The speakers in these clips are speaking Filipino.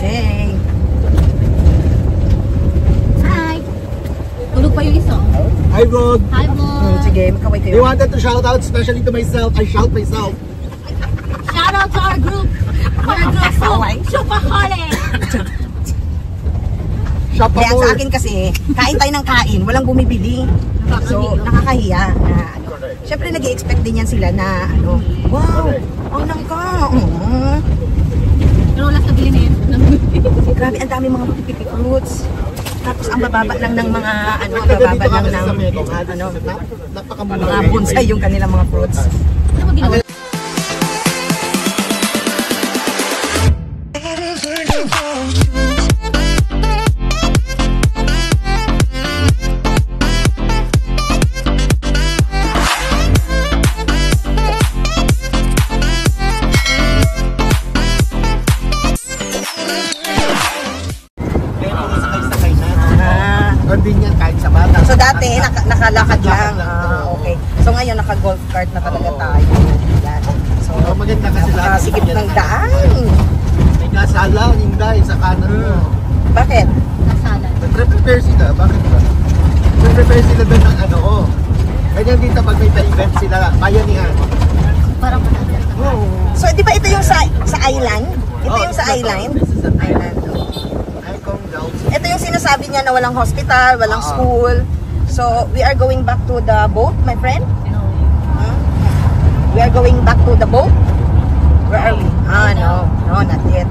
Jay. Hi! Tulog pa yung isa. Hi, vlog. Hi, vlog. Sige, makaway We kayo. wanted to shout out especially to myself. I shout myself. Shout out to our group. Our group so Shopaholic. Shop Kaya ako. sa akin kasi, kain tayo ng kain, walang bumibili. So, nakakahiya na ano. Siyempre, nag-i-expect din yan sila na ano, wow, ang langka. Pero wala sa bilhin na yun. Grabe, ang dami mga fruits. Tapos ang bababa lang ng mga ano, ang bababa lang ng ano, mga bonsai yung kanilang mga fruits. Ano mo ginawa? Din yan kahit sa bata. So dati, nakalakad lang. Okay. So ngayon, naka-golf cart na talaga tayo. Yan. So, maganda kasi lahat. Sikip ng daan. May kasalan, yung dahil sa kanan mo. Bakit? Nasalan. Nag-prepare sila. Bakit ba? Nag-prepare sila doon ng ano, oh. Ganyan dito pag may pa-event sila, bayanihan. Parang managay. So, di ba ito yung sa island? Ito yung sa island? Island. Ito yung sinasabi niya na walang hospital, walang school. So, we are going back to the boat, my friend? We are going back to the boat? Where are we? No. No, not yet.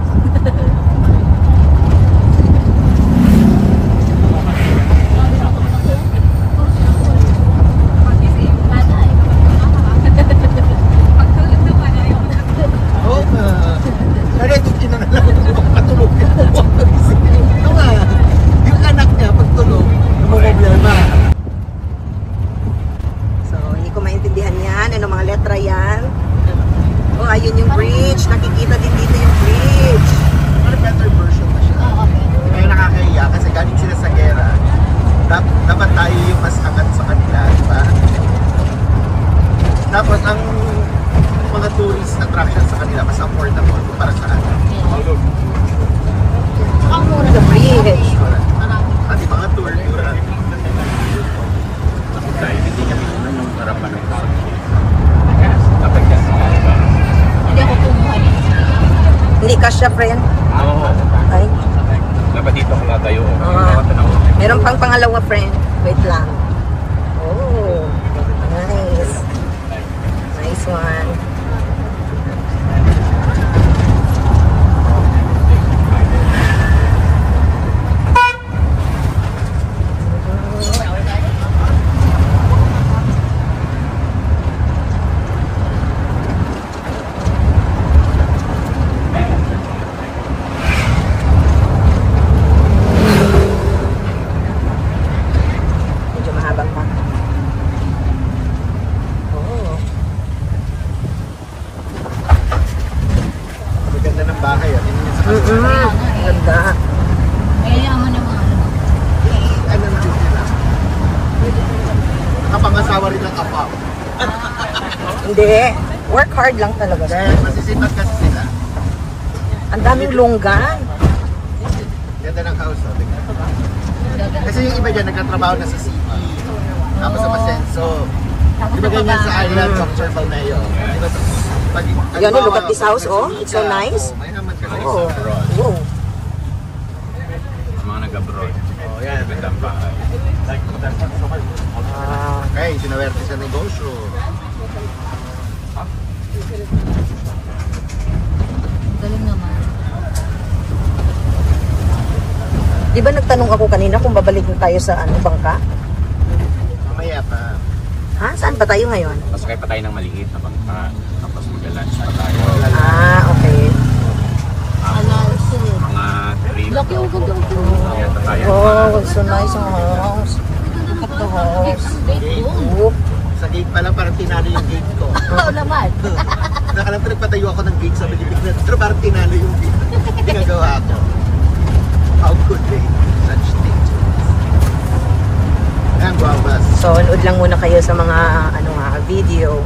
Ayun yung bridge. Nakikita din dito yung bridge. Pero better version na siya. Kaya nakakahiya kasi galing sila sa gera. Dapat tayo yung mas angat sa kanila, di ba? Tapos ang mga tourist attraction sa kanila mas affordable para sa atin. Ang mura The bridge. At yung mga tour, dahil hindi kami yung harapan ng tao. Hindi ako kumuha niya. Hindi ka siya, friend. Oo. Ay. Dapat dito ko latayo. Meron pang pangalawa, friend. Wait lang. Oh. Nice. Nice one. Ganda. Kaya mo naman. ano na din sila. Nakapangasawa rin ng apaw. Hindi. Work hard lang talaga. Dahil masisipat kasi sila. Ang daming lunggan. Ganda ng house, oh. Kasi yung iba dyan, nagkatrabaho na sa city. Tapos sa Masenso. Di ba ganyan sa island of Cervalneo? Di ba? Yan, look at this house, oh. It's so nice. May naman kasi. Oh. Oh. Mga nag-abroad. Oh, yan. Magandang bahay. Okay, sinawerte sa negosyo. Galing naman. Di ba nagtanong ako kanina kung babalik na tayo sa bangka? Mamaya pa. Ha? Saan ba tayo ngayon? Masakay pa tayo ng maliit na bangka. Tapos mag-lunch pa tayo. Okay. Mga 3 Laki yung ganda ko. Kaya pa tayo. Oh, it's so nice ang house. Look at the house. Oh. Sa gate pa lang, parang tinalo yung gate ko. Oo naman. Nakalang nagpatayo ako ng gate sa Pilipinas, pero parang tinalo yung gate. Ginagawa ko. How could they? Such things. Ayan, guabas. So, nood lang muna kayo sa mga video.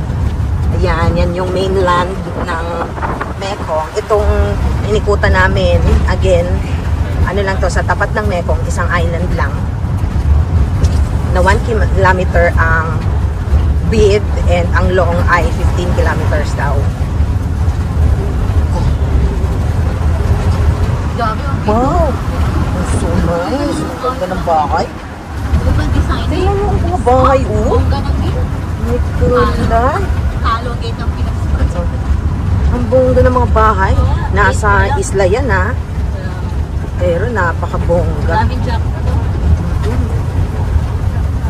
Ayan, yan yung mainland ng Mekong. Itong inikutan namin, again, ano lang to, sa tapat ng Mekong, isang island lang, na 1 kilometer ang width and ang long ay 15 kilometers daw. Dami ang Wow! So nice! Ang ganda ng bahay. Ano ba design? Tingnan mo ang mga bahay, oh! Ang ganang gate. May kulay. Talo gate ang pinag-spot. Ang bongga ng mga bahay. Nasa isla yan, ha? Pero napakabongga. Daming jack.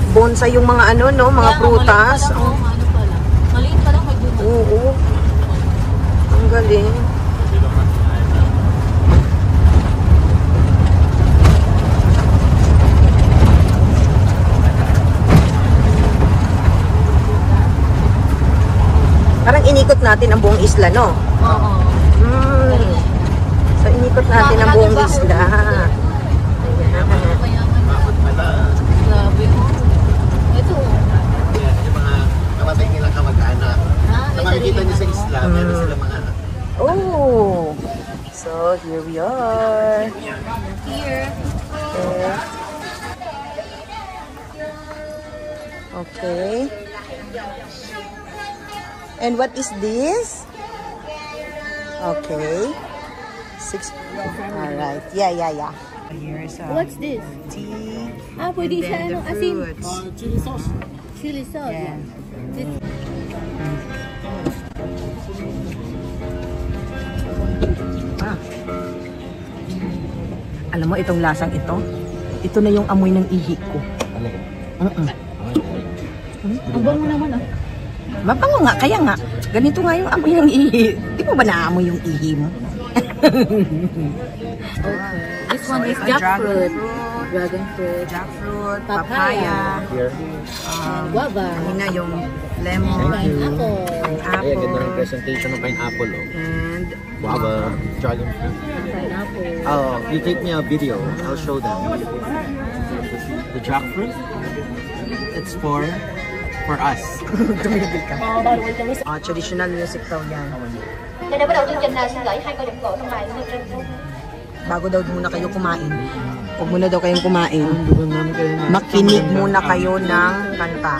Bonsai yung mga ano, no? Mga prutas. Ano pala? Maliit pa lang may bunga. Oo. Ang galing. Parang inikot natin ang buong isla, no? Oo. So, inikot natin ang buong isla. Bakit pala? Grabe mo. Ito. Yan, yung mga kamatay nilang kamag-anak. Na makikita niyo sa isla, meron sila mga anak. Oh! So, here we are. Here. Okay. And what is this? Okay. 6. Alright. Yeah. Here's What's this? tea. Pwede siya Then the ano, asin. fruits. Chili sauce. Yeah. This- Alam mo, itong lasang ito na yung amoy ng ihi ko. Ang bango naman ah. Mabango nga, kaya nga. Ganito nga yung amoy ng ihi. Di mo ba naamoy yung ihi mo? This one is jackfruit. Dragon fruit. Jackfruit, Papaya. Here. Guava. Kanina yung lemon, Pineapple. Ay, ganda ng apple, presentation ng pineapple, oh. and Guava, dragon fruit. Pineapple. Oh, you take me a video. I'll show them. The jackfruit, it's for us. tumigil ka. Traditional music daw yan. Nên đã bắt đầu chương trình là xin gửi 2 câu điểm cổ trong bài chương trình. Bago daw muna kayo kumain. Huwag muna daw kayong kumain. Makinig muna kayo ng kanta.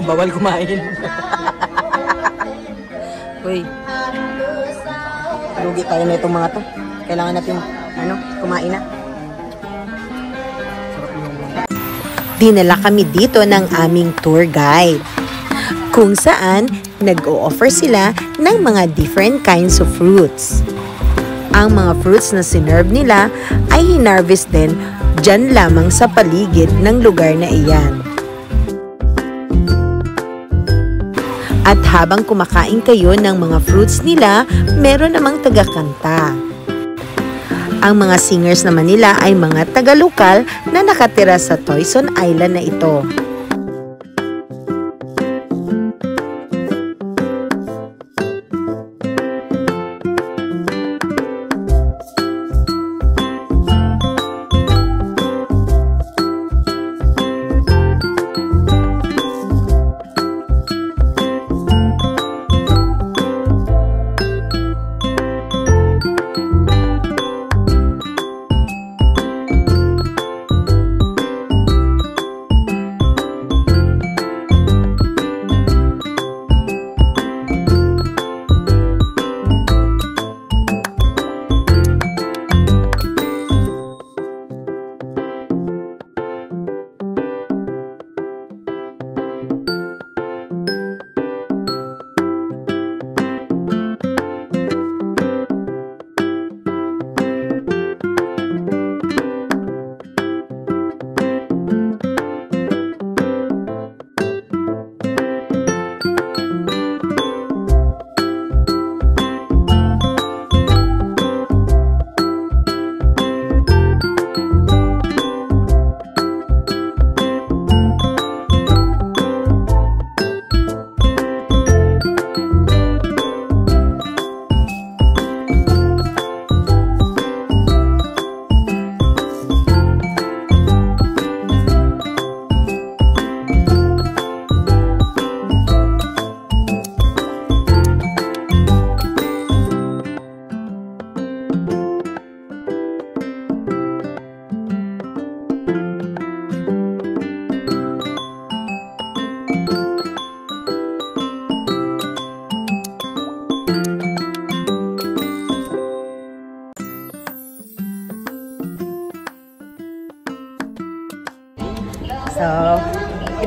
Bawal kumain. Uy. Lugi tayo na itong mga to. Kailangan natin kumain na. Dinala kami dito ng aming tour guide, kung saan nag-o-offer sila ng mga different kinds of fruits. Ang mga fruits na sinerve nila ay hinarvest din dyan lamang sa paligid ng lugar na iyan. At habang kumakain kayo ng mga fruits nila, meron namang taga-kanta. Ang mga singers naman nila ay mga taga-lokal na nakatira sa Toison Island na ito.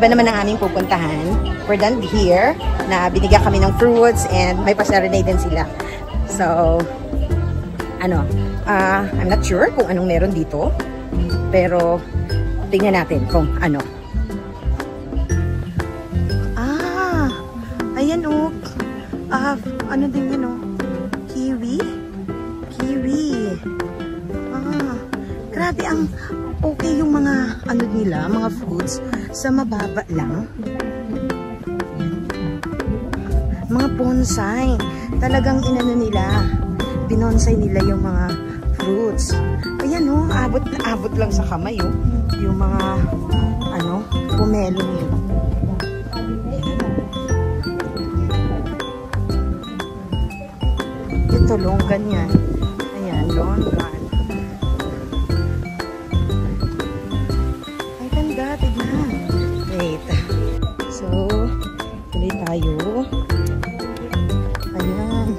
Iba naman ang aming pupuntahan. We're done here, na binigyan kami ng fruits and may pa-serenade din sila. So, I'm not sure kung anong meron dito. Pero, tingnan natin kung ano. Ayan o. Ano din yun o? Kiwi? Kiwi. Grabe ang okay yung mga ano nila, mga fruits sa mababa lang. Mga bonsai. Talagang inano nila. Binonsai nila yung mga fruits. Ayan o, abot lang sa kamay o. Yung mga pomelo yun. Ito, longgan yan. Ayan, longgan. Ay, ganda, tignan. Wait. So, tuloy tayo. Ayan.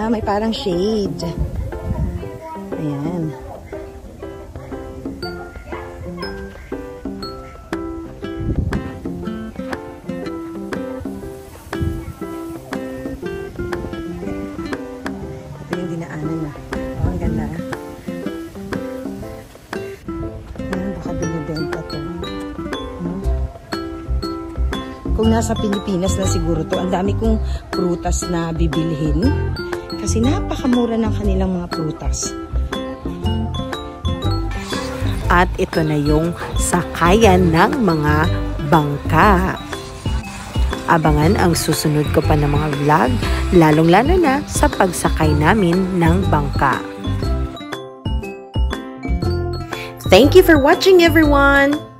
May parang shade. Ayan. Ang ganda. Baka binibenta to. Kung nasa Pilipinas na siguro to, ang dami kong prutas na bibilhin. Kasi napakamura ng kanilang mga prutas. At ito na yung sakayan ng mga bangka. Abangan ang susunod ko pa ng mga vlog, lalong-lalo na sa pagsakay namin ng bangka. Thank you for watching, everyone!